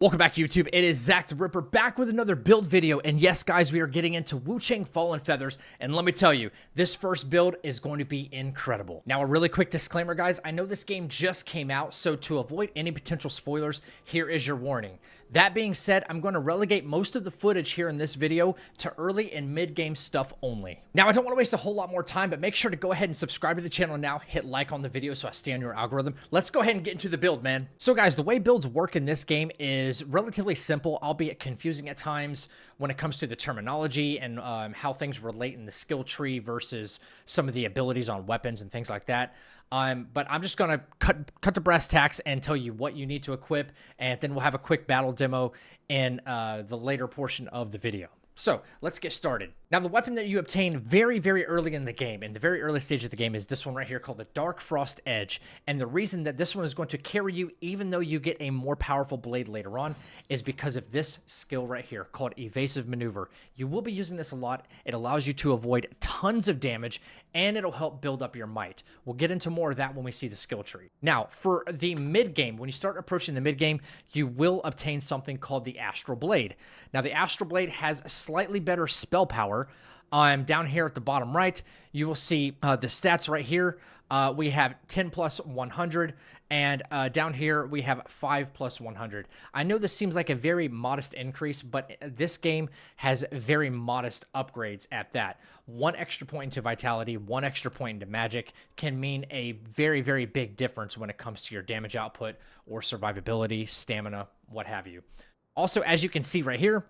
Welcome back to YouTube. It is Zach the Ripper back with another build video. And yes, guys, we are getting into Wuchang Fallen Feathers. And let me tell you, this first build is going to be incredible. Now, a really quick disclaimer, guys. I know this game just came out, so to avoid any potential spoilers, here is your warning. That being said, I'm going to relegate most of the footage here in this video to early and mid-game stuff only. Now, I don't want to waste a whole lot more time, but make sure to go ahead and subscribe to the channel now. Hit like on the video so I stay on your algorithm. Let's go ahead and get into the build, man. So, guys, the way builds work in this game is relatively simple, albeit confusing at times when it comes to the terminology and how things relate in the skill tree versus some of the abilities on weapons and things like that. But I'm just going to cut to brass tacks and tell you what you need to equip, and then we'll have a quick battle demo in the later portion of the video. So let's get started. Now, the weapon that you obtain very, very early in the game, in the very early stage of the game, is this one right here called the Dark Frost Edge. And the reason that this one is going to carry you, even though you get a more powerful blade later on, is because of this skill right here called Evasive Maneuver. You will be using this a lot. It allows you to avoid tons of damage, and it'll help build up your might. We'll get into more of that when we see the skill tree. Now, for the mid-game, when you start approaching the mid-game, you will obtain something called the Astral Blade. Now, the Astral Blade has slightly better spell power. Down here at the bottom right, you will see the stats right here. We have 10 plus 100, and down here we have 5 plus 100. I know this seems like a very modest increase, but this game has very modest upgrades at that. 1 extra point into Vitality, 1 extra point into Magic can mean a very, very big difference when it comes to your damage output or survivability, stamina, what have you. Also, as you can see right here,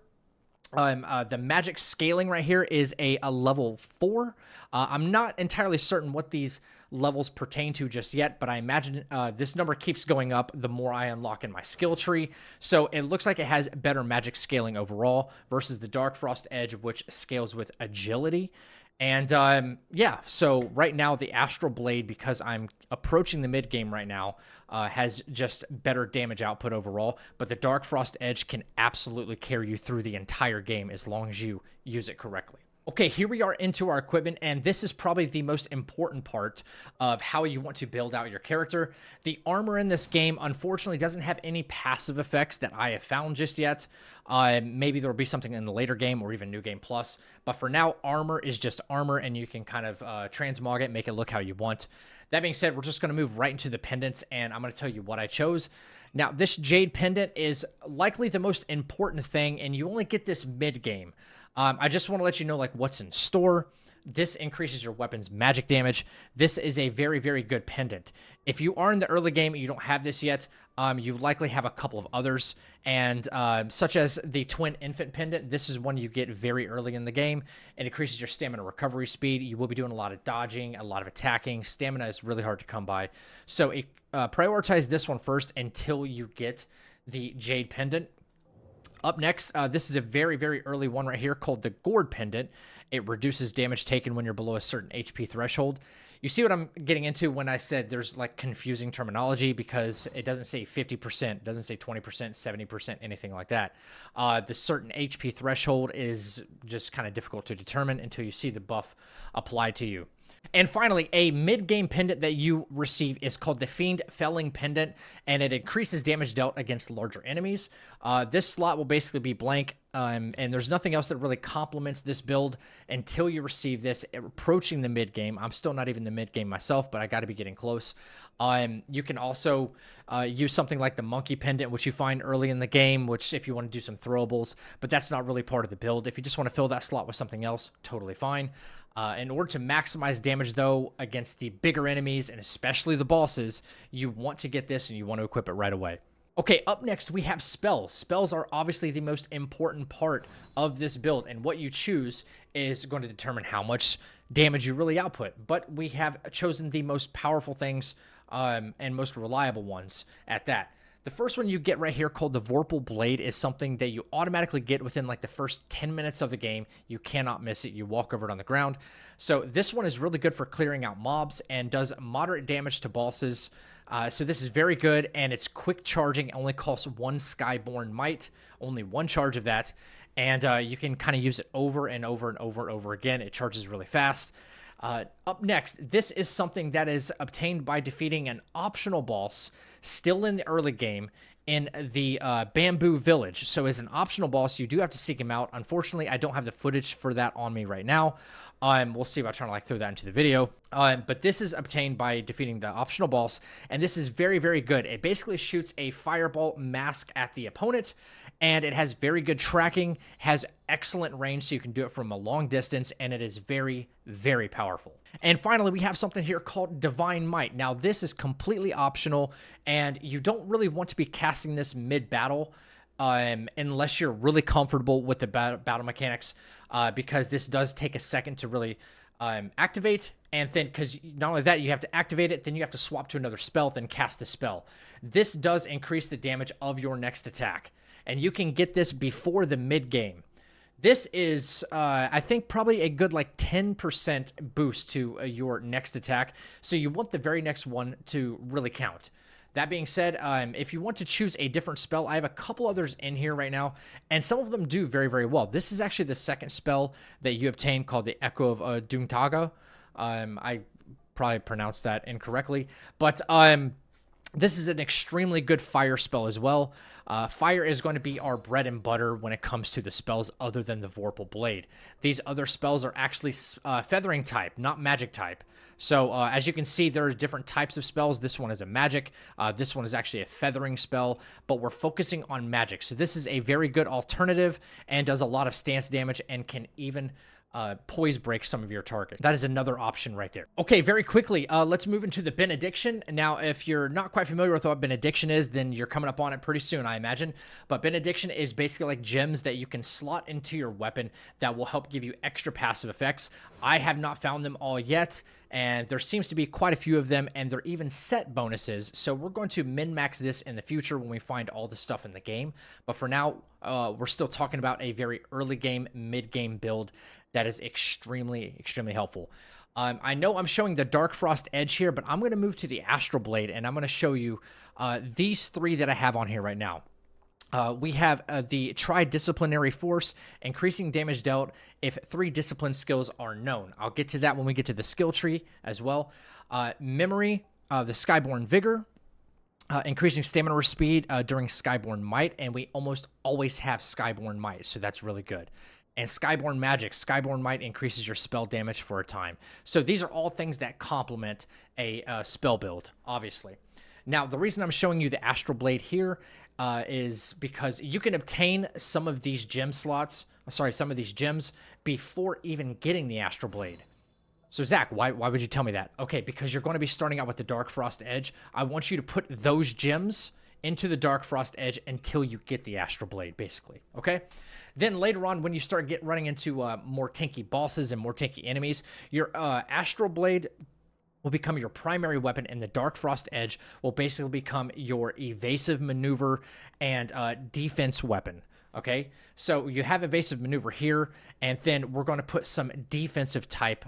the magic scaling right here is a level 4. I'm not entirely certain what these levels pertain to just yet, but I imagine this number keeps going up the more I unlock in my skill tree. So it looks like it has better magic scaling overall versus the Dark Frost Edge, which scales with agility. And yeah, so right now the Astral Blade, because I'm approaching the mid game right now, has just better damage output overall. But the Dark Frost Edge can absolutely carry you through the entire game as long as you use it correctly. Okay, here we are into our equipment, and this is probably the most important part of how you want to build out your character. The armor in this game, unfortunately, doesn't have any passive effects that I have found just yet. Maybe there will be something in the later game or even New Game Plus, but for now, armor is just armor, and you can kind of transmog it, make it look how you want. That being said, we're just going to move right into the pendants, and I'm going to tell you what I chose. Now, this Jade pendant is likely the most important thing, and you only get this mid-game. I just want to let you know like what's in store. This increases your weapon's magic damage. This is a very, very good pendant. If you are in the early game and you don't have this yet, you likely have a couple of others, and such as the Twin Infant Pendant. This is one you get very early in the game. It increases your stamina recovery speed. You will be doing a lot of dodging, a lot of attacking. Stamina is really hard to come by. So prioritize this one first until you get the Jade Pendant. Up next, this is a very, very early one right here called the Gourd Pendant. It reduces damage taken when you're below a certain HP threshold. You see what I'm getting into when I said there's like confusing terminology, because it doesn't say 50%, doesn't say 20%, 70%, anything like that. The certain HP threshold is just kind of difficult to determine until you see the buff applied to you. And finally, a mid-game pendant that you receive is called the Fiend Felling Pendant, and it increases damage dealt against larger enemies. This slot will basically be blank, and there's nothing else that really complements this build until you receive this approaching the mid-game. I'm still not even the mid-game myself, but I got to be getting close. You can also use something like the Monkey Pendant, which you find early in the game, which if you want to do some throwables, but that's not really part of the build. If you just want to fill that slot with something else, totally fine. In order to maximize damage, though, against the bigger enemies, and especially the bosses, you want to get this and you want to equip it right away. Okay, up next, we have spells. Spells are obviously the most important part of this build, and what you choose is going to determine how much damage you really output. But we have chosen the most powerful things and most reliable ones at that. The first one you get right here called the Vorpal Blade is something that you automatically get within like the first 10 minutes of the game. You cannot miss it. You walk over it on the ground. So this one is really good for clearing out mobs and does moderate damage to bosses. So this is very good, and it's quick charging. It only costs 1 Skyborn Might, only 1 charge of that. And you can kind of use it over and over and over and over again. It charges really fast. Up next, this is something that is obtained by defeating an optional boss still in the early game, in the Bamboo Village. So as an optional boss, you do have to seek him out. Unfortunately, I don't have the footage for that on me right now. We'll see about trying to like throw that into the video. But this is obtained by defeating the optional boss, and this is very, very good. It basically shoots a fireball mask at the opponent, and it has very good tracking, has excellent range, so you can do it from a long distance, and it is very, very powerful. And finally, we have something here called Divine Might. Now, this is completely optional, and you don't really want to be casting this mid-battle unless you're really comfortable with the battle mechanics, because this does take a second to really activate, and then because not only that, you have to activate it, then you have to swap to another spell, then cast the spell. This does increase the damage of your next attack, and you can get this before the mid-game. This is, I think, probably a good like 10% boost to your next attack, so you want the very next one to really count. That being said, if you want to choose a different spell, I have a couple others in here right now, and some of them do very, very well. This is actually the second spell that you obtain called the Echo of Doomtaga. I probably pronounced that incorrectly, but this is an extremely good fire spell as well. Fire is going to be our bread and butter when it comes to the spells other than the Vorpal Blade. These other spells are actually feathering type, not magic type. So as you can see, there are different types of spells. This one is a magic. This one is actually a feathering spell, but we're focusing on magic. So this is a very good alternative and does a lot of stance damage and can even poise break some of your target. That is another option right there. Okay, very quickly, let's move into the Benediction. Now, if you're not quite familiar with what Benediction is, then you're coming up on it pretty soon, I imagine. But Benediction is basically like gems that you can slot into your weapon that will help give you extra passive effects. I have not found them all yet, and there seems to be quite a few of them, and they're even set bonuses. So we're going to min-max this in the future when we find all the stuff in the game. But for now, we're still talking about a very early game, mid-game build that is extremely, extremely helpful. I know I'm showing the Dark Frost Edge here, but I'm going to move to the Astral Blade, and I'm going to show you these three that I have on here right now. We have the Tri-Disciplinary Force, increasing damage dealt if 3 discipline skills are known. I'll get to that when we get to the skill tree as well. Memory, the Skyborn Vigor, increasing stamina speed during Skyborn Might, and we almost always have Skyborn Might, so that's really good. And Skyborn Magic. Skyborn Might increases your spell damage for a time. So these are all things that complement a spell build, obviously. Now, the reason I'm showing you the Astral Blade here is because you can obtain some of these gem slots, some of these gems before even getting the Astral Blade. So, Zach, why would you tell me that? Okay, because you're going to be starting out with the Dark Frost Edge. I want you to put those gems into the Dark Frost Edge until you get the Astral Blade, basically, okay? Then later on, when you start running into more tanky bosses and more tanky enemies, your Astral Blade will become your primary weapon, and the Dark Frost Edge will basically become your evasive maneuver and defense weapon, okay? So you have evasive maneuver here, and then we're going to put some defensive type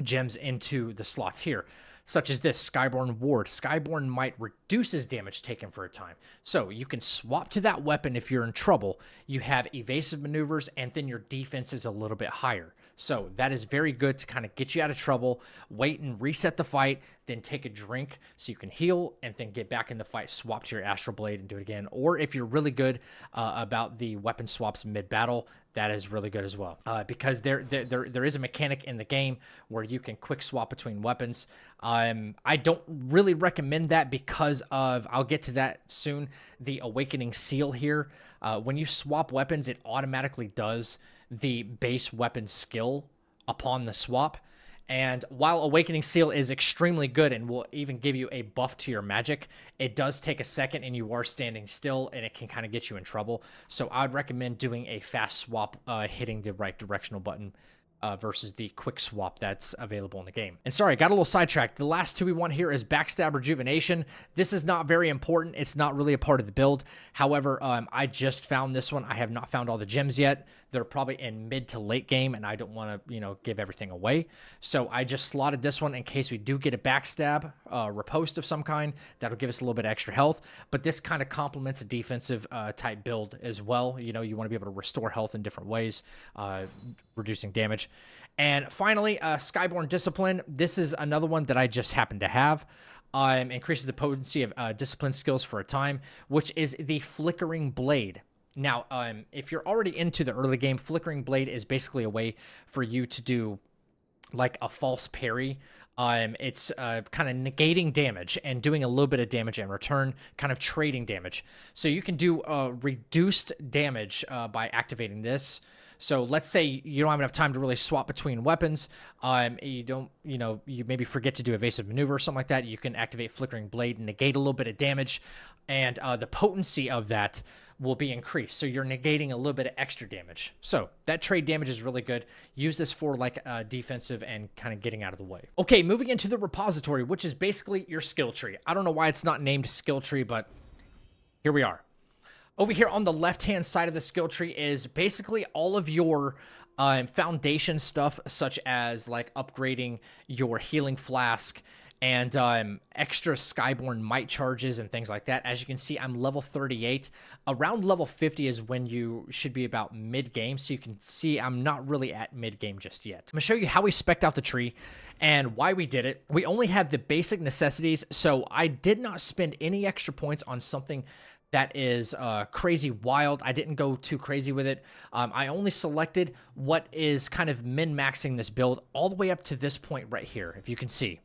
gems into the slots here, such as this Skyborn Ward. Skyborn Might reduces damage taken for a time. So you can swap to that weapon if you're in trouble. You have evasive maneuvers, and then your defense is a little bit higher. So that is very good to kind of get you out of trouble, wait and reset the fight, then take a drink so you can heal, and then get back in the fight, swap to your Astral Blade and do it again. Or if you're really good about the weapon swaps mid-battle, that is really good as well. Because there is a mechanic in the game where you can quick swap between weapons. I don't really recommend that because of, I'll get to that soon, the Awakening Seal here. When you swap weapons, it automatically does the base weapon skill upon the swap. And while Awakening Seal is extremely good and will even give you a buff to your magic, it does take a second and you are standing still, and it can kind of get you in trouble. So I would recommend doing a fast swap, hitting the right directional button versus the quick swap that's available in the game. And sorry, got a little sidetracked. The last two we want here is Backstab Rejuvenation. This is not very important. It's not really a part of the build. However, I just found this one. I have not found all the gems yet. They're probably in mid to late game, and I don't want to, give everything away. So I just slotted this one in case we do get a backstab riposte of some kind. That'll give us a little bit of extra health. But this kind of complements a defensive type build as well. You want to be able to restore health in different ways, reducing damage. And finally, Skyborn Discipline. This is another one that I just happen to have. increases the potency of discipline skills for a time, which is the Flickering Blade. Now, if you're already into the early game, Flickering Blade is basically a way for you to do like a false parry. It's kind of negating damage and doing a little bit of damage in return, kind of trading damage. So you can do reduced damage by activating this. So let's say you don't have enough time to really swap between weapons. You maybe forget to do evasive maneuver or something like that. You can activate Flickering Blade and negate a little bit of damage, and the potency of that will be increased. So you're negating a little bit of extra damage. So that trade damage is really good. Use this for like defensive and kind of getting out of the way. Okay, moving into the repository, which is basically your skill tree. I don't know why it's not named skill tree, but here we are. Over here on the left-hand side of the skill tree is basically all of your foundation stuff, such as like upgrading your healing flask and extra Skyborn might charges and things like that. As you can see, I'm level 38. Around level 50 is when you should be about mid-game, so you can see I'm not really at mid-game just yet. I'm going to show you how we spec'd out the tree and why we did it. We only have the basic necessities, so I did not spend any extra points on something that is crazy wild. I didn't go too crazy with it. I only selected what is kind of min-maxing this build all the way up to this point right here, if you can see.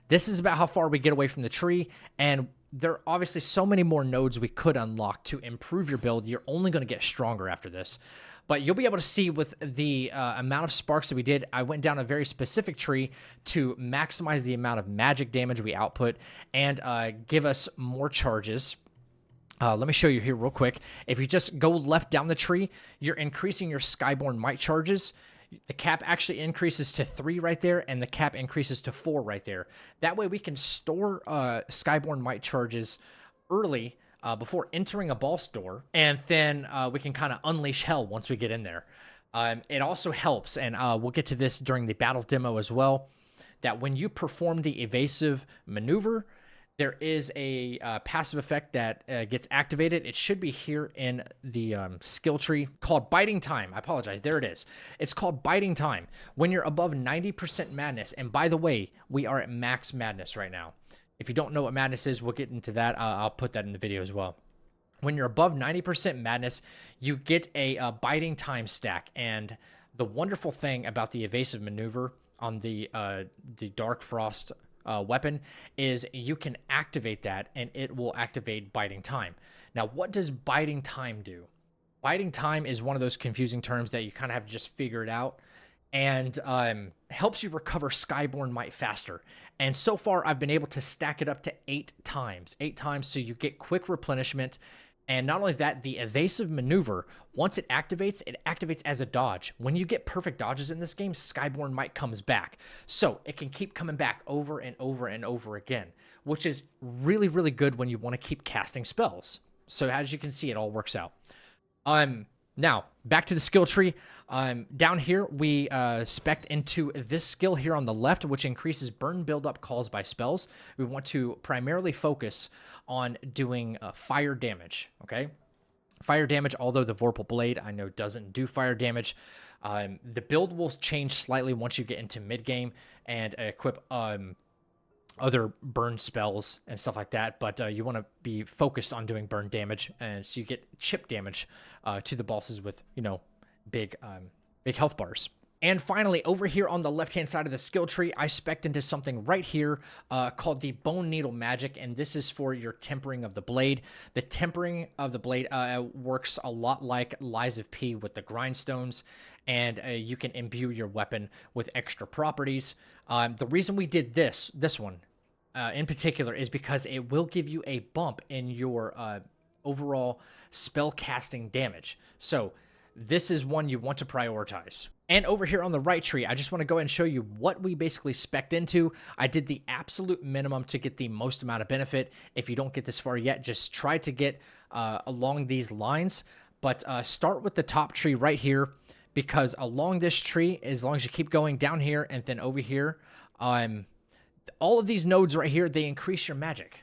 This is about how far we get away from the tree, and there are obviously so many more nodes we could unlock to improve your build. You're only going to get stronger after this. But you'll be able to see with the amount of sparks that we did, I went down a very specific tree to maximize the amount of magic damage we output and give us more charges. Let me show you here real quick. If you just go left down the tree, you're increasing your Skyborn might charges. The cap actually increases to 3 right there, and the cap increases to 4 right there. That way we can store Skyborn might charges early before entering a boss door, and then we can kind of unleash hell once we get in there. It also helps, and we'll get to this during the battle demo as well, that when you perform the evasive maneuver, there is a passive effect that gets activated. It should be here in the skill tree called Biting Time. I apologize. There it is. It's called Biting Time. When you're above 90% madness, and by the way, we are at max madness right now. If you don't know what madness is, we'll get into that. I'll put that in the video as well. When you're above 90% madness, you get a Biting Time stack. And the wonderful thing about the evasive maneuver on the Dark Frost weapon is you can activate that and it will activate Biting Time. Now, what does Biting Time do? Biting Time is one of those confusing terms that you kind of have to just figure it out, and helps you recover Skyborn might faster. And so far, I've been able to stack it up to 8 times. 8 times, so you get quick replenishment. And not only that, the evasive maneuver, once it activates as a dodge. When you get perfect dodges in this game, Skyborn might comes back. So it can keep coming back over and over and over again, which is really, really good when you want to keep casting spells. So as you can see, it all works out. Now, back to the skill tree. Down here, we spec'd into this skill here on the left, which increases burn buildup calls by spells. We want to primarily focus on doing fire damage, okay? Fire damage, although the Vorpal Blade, I know, doesn't do fire damage. The build will change slightly once you get into mid-game and equip other burn spells and stuff like that, but you want to be focused on doing burn damage, and so you get chip damage to the bosses with, you know, big health bars. And finally, over here on the left-hand side of the skill tree, I spec'd into something right here called the Bone Needle Magic, and this is for your tempering of the blade. The tempering of the blade works a lot like Lies of P with the grindstones, and you can imbue your weapon with extra properties. The reason we did this one in particular is because it will give you a bump in your overall spell casting damage. So this is one you want to prioritize. And over here on the right tree, I just want to go ahead and show you what we basically spec'd into. I did the absolute minimum to get the most amount of benefit. If you don't get this far yet, just try to get along these lines. But start with the top tree right here, because along this tree, as long as you keep going down here and then over here, all of these nodes right here, they increase your magic.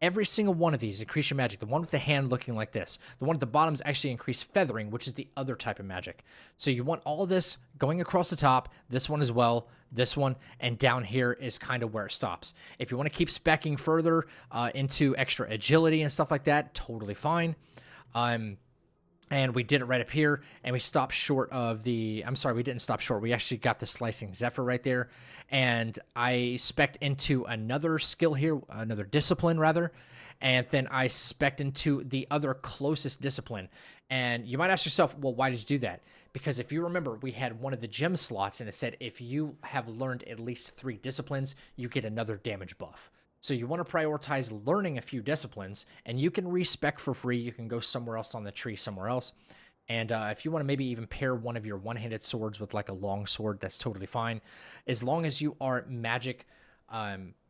Every single one of these increase your magic. The one with the hand looking like this. The one at the bottom is actually increase feathering, which is the other type of magic. So you want all this going across the top, this one as well, this one, and down here is kind of where it stops. If you want to keep speccing further into extra agility and stuff like that, totally fine. And we did it right up here, and we stopped short of the... I'm sorry, we didn't stop short. We actually got the Slicing Zephyr right there. And I spec'd into another skill here, another discipline, rather. And then I spec'd into the other closest discipline. And you might ask yourself, well, why did you do that? Because if you remember, we had one of the gem slots, and it said if you have learned at least 3 disciplines, you get another damage buff. So you want to prioritize learning a few disciplines, and you can respec for free. You can go somewhere else on the tree somewhere else. And if you want to maybe even pair one of your one-handed swords with like a long sword, that's totally fine. As long as you are magic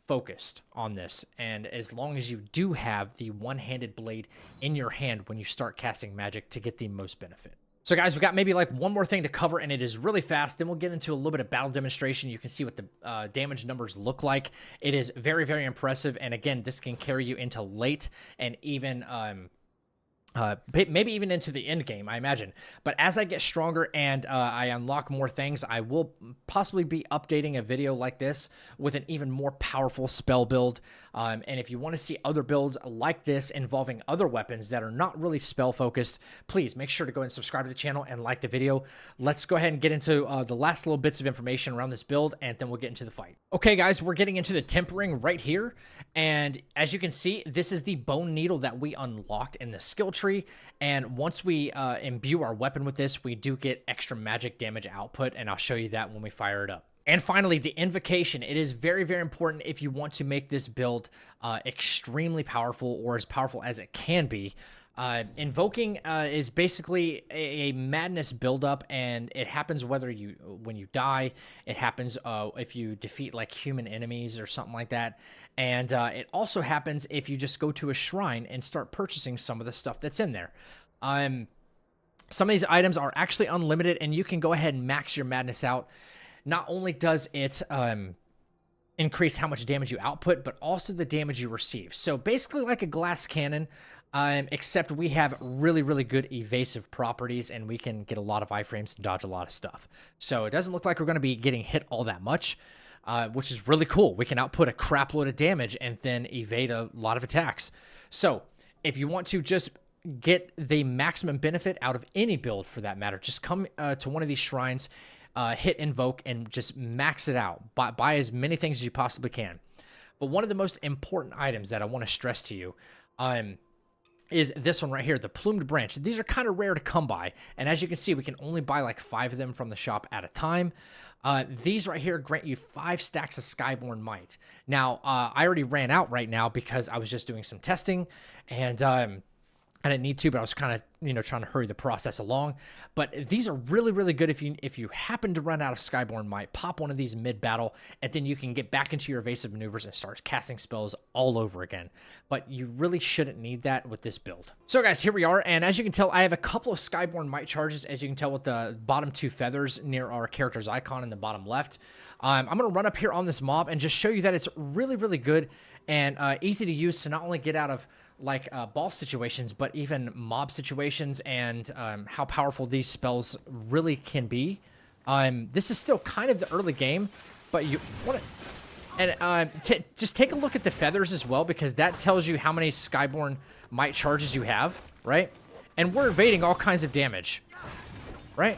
focused on this, and as long as you do have the one-handed blade in your hand when you start casting magic to get the most benefit. So guys, we got maybe like one more thing to cover, and it is really fast. Then we'll get into a little bit of battle demonstration. You can see what the damage numbers look like. It is very, very impressive. And again, this can carry you into late and even maybe even into the end game, I imagine. But as I get stronger and I unlock more things, I will possibly be updating a video like this with an even more powerful spell build. And if you want to see other builds like this involving other weapons that are not really spell focused, please make sure to go and subscribe to the channel and like the video. Let's go ahead and get into the last little bits of information around this build, and then we'll get into the fight. Okay, guys, we're getting into the tempering right here. And as you can see, this is the bone needle that we unlocked in the skill tree. And once we imbue our weapon with this, we do get extra magic damage output, and I'll show you that when we fire it up. And finally, the invocation. It is very, very important if you want to make this build extremely powerful, or as powerful as it can be. Invoking is basically a madness buildup, and it happens when you die. It happens if you defeat like human enemies or something like that. And it also happens if you just go to a shrine and start purchasing some of the stuff that's in there. Some of these items are actually unlimited, and you can go ahead and max your madness out. Not only does it increase how much damage you output, but also the damage you receive. So basically like a glass cannon, except we have really, really good evasive properties, and we can get a lot of iframes and dodge a lot of stuff. So it doesn't look like we're going to be getting hit all that much, which is really cool. We can output a crap load of damage and then evade a lot of attacks. So if you want to just get the maximum benefit out of any build for that matter, just come to one of these shrines, hit invoke, and just max it out. Buy as many things as you possibly can. But one of the most important items that I want to stress to you is this one right here, the plumed branch. These are kind of rare to come by, and as you can see, we can only buy like 5 of them from the shop at a time. These right here grant you 5 stacks of Skyborn Might. Now, I already ran out right now because I was just doing some testing, and I didn't need to, but I was kind of, trying to hurry the process along. But these are really, really good if you happen to run out of Skyborn Might. Pop one of these mid-battle, and then you can get back into your evasive maneuvers and start casting spells all over again. But you really shouldn't need that with this build. So guys, here we are, and as you can tell, I have a couple of Skyborn Might charges, as you can tell with the bottom 2 feathers near our character's icon in the bottom left. I'm going to run up here on this mob and just show you that it's really, really good and easy to use to not only get out of like boss situations, but even mob situations, and how powerful these spells really can be. This is still kind of the early game, but you want to... And just take a look at the feathers as well, because that tells you how many Skyborn Might charges you have, right? And we're evading all kinds of damage, right?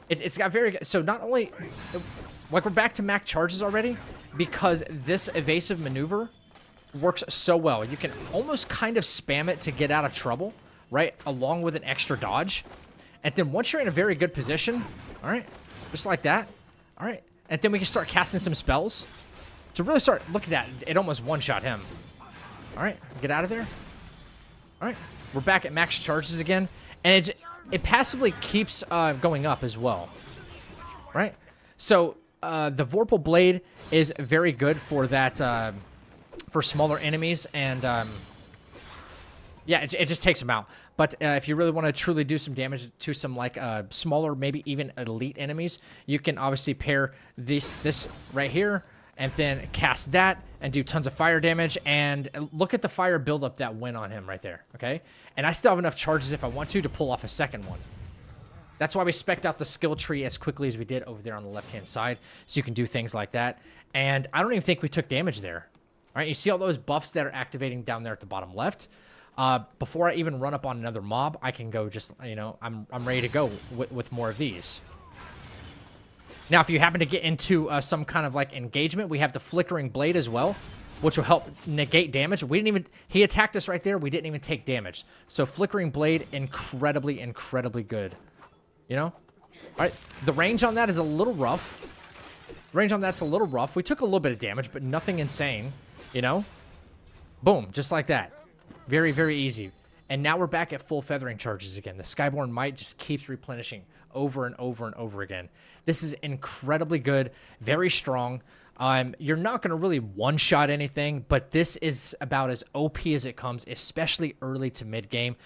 It's got very good... So not only... Like, we're back to max charges already, because this evasive maneuver works so well. You can almost kind of spam it to get out of trouble, right? Along with an extra dodge. And then once you're in a very good position, all right, just like that, all right, and then we can start casting some spells to really start... Look at that. It almost one-shot him. All right, get out of there. All right, we're back at max charges again. And it passively keeps going up as well, right? So the Vorpal Blade is very good for that... for smaller enemies, and yeah, it just takes them out. But if you really want to truly do some damage to some like smaller, maybe even elite enemies, you can obviously pair this right here and then cast that and do tons of fire damage. And look at the fire buildup that went on him right there, okay? And I still have enough charges if I want to pull off a second one. That's why we spec'd out the skill tree as quickly as we did over there on the left-hand side, so you can do things like that. And I don't even think we took damage there. All right, you see all those buffs that are activating down there at the bottom left? Before I even run up on another mob, I can go just, you know, I'm ready to go with more of these. Now, if you happen to get into some kind of like engagement, we have the Flickering Blade as well, which will help negate damage. We didn't even, he attacked us right there. We didn't even take damage. So Flickering Blade, incredibly, incredibly good. You know? All right, the range on that is a little rough. Range on that's a little rough. We took a little bit of damage, but nothing insane, you know? Boom, just like that. Very, very easy. And now we're back at full feathering charges again. The Skyborn Might just keeps replenishing over and over and over again. This is incredibly good, very strong. You're not going to really one-shot anything, but this is about as OP as it comes, especially early to mid-game.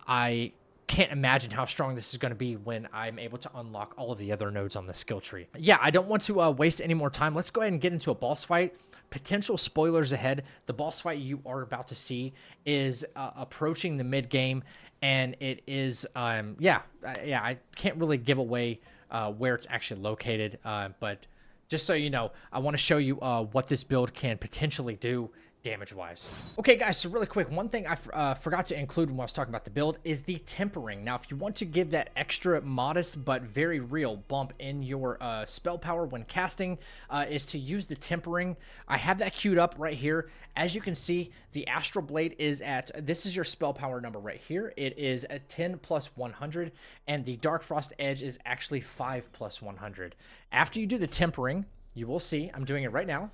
I can't imagine how strong this is going to be when I'm able to unlock all of the other nodes on the skill tree. Yeah, I don't want to waste any more time. Let's go ahead and get into a boss fight. Potential spoilers ahead. The boss fight you are about to see is approaching the mid game, and it is yeah, I can't really give away where it's actually located, but just so you know, I want to show you what this build can potentially do damage-wise. Okay, guys, so really quick, one thing I forgot to include when I was talking about the build is the tempering. Now, if you want to give that extra modest but very real bump in your spell power when casting, is to use the tempering. I have that queued up right here. As you can see, the Astral Blade is at, this is your spell power number right here. It is at 10 plus 100, and the Dark Frost Edge is actually 5 plus 100. After you do the tempering, you will see, I'm doing it right now.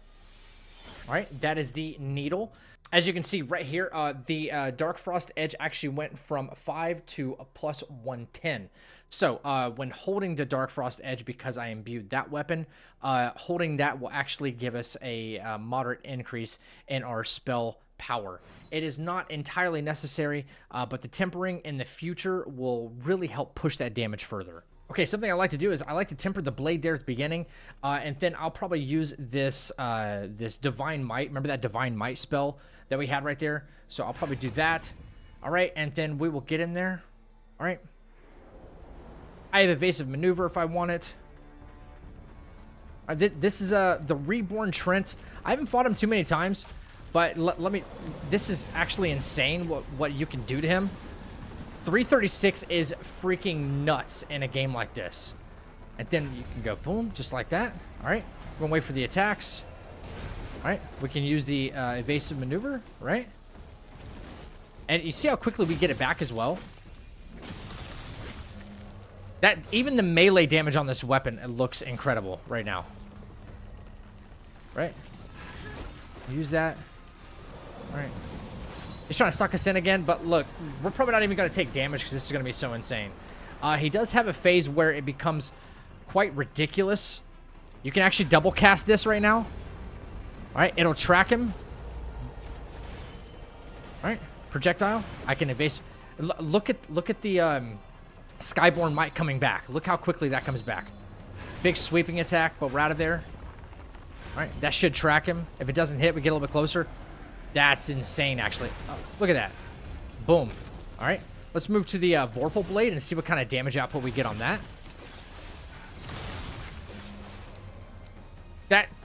All right, that is the needle. As you can see right here, the Dark Frost Edge actually went from 5 to a plus 110. So when holding the Dark Frost Edge, because I imbued that weapon, holding that will actually give us a moderate increase in our spell power. It is not entirely necessary, but the tempering in the future will really help push that damage further. Okay, something I like to do is I like to temper the blade there at the beginning, and then I'll probably use this this Divine Might. Remember that Divine Might spell that we had right there? So I'll probably do that. All right, and then we will get in there. All right. I have Evasive Maneuver if I want it. This is the Reborn Trent. I haven't fought him too many times, but let me... This is actually insane what you can do to him. 336 is freaking nuts in a game like this. And then you can go boom, just like that. All right, we're gonna wait for the attacks. All right, we can use the evasive maneuver, right? And you see how quickly we get it back as well? That, even the melee damage on this weapon, it looks incredible right now. Right? Use that. All right. He's trying to suck us in again, but look, we're probably not even going to take damage because this is going to be so insane. He does have a phase where it becomes quite ridiculous. You can actually double cast this right now. All right, it'll track him. All right, projectile. I can evade. Look at the Skyborn Might coming back. Look how quickly that comes back. Big sweeping attack, but we're out of there. All right, that should track him. If it doesn't hit, we get a little bit closer. That's insane, actually. Oh, look at that. Boom. All right. Let's move to the Vorpal Blade and see what kind of damage output we get on that.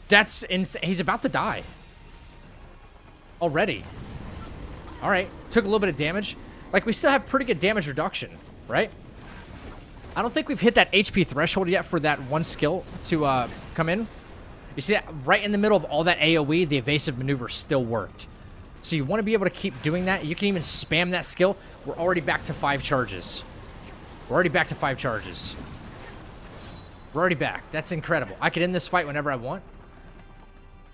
That's insane. He's about to die. Already. All right. Took a little bit of damage. Like, we still have pretty good damage reduction, right? I don't think we've hit that HP threshold yet for that one skill to come in. You see that? Right in the middle of all that AoE, the evasive maneuver still worked. So you want to be able to keep doing that. You can even spam that skill. We're already back to 5 charges. We're already back to 5 charges. We're already back. That's incredible. I could end this fight whenever I want.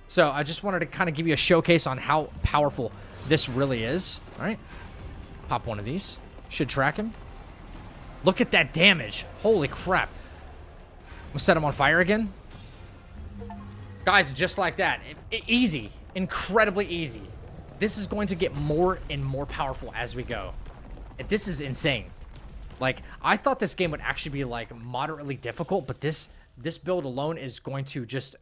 So I just wanted to kind of give you a showcase on how powerful this really is. All right. Pop one of these. Should track him. Look at that damage. Holy crap. I'm going to set him on fire again. Guys, just like that. Easy. Incredibly easy. This is going to get more and more powerful as we go. This is insane. Like, I thought this game would actually be, like, moderately difficult, but this build alone is going to just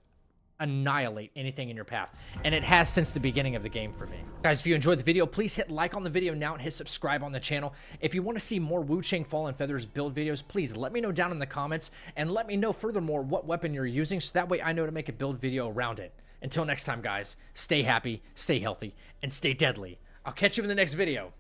annihilate anything in your path, and it has since the beginning of the game for me. Guys, if you enjoyed the video, please hit like on the video now and hit subscribe on the channel. If you want to see more Wuchang Fallen Feathers build videos, please let me know down in the comments, and let me know furthermore what weapon you're using, so that way I know to make a build video around it. Until next time, guys, stay happy, stay healthy, and stay deadly. I'll catch you in the next video.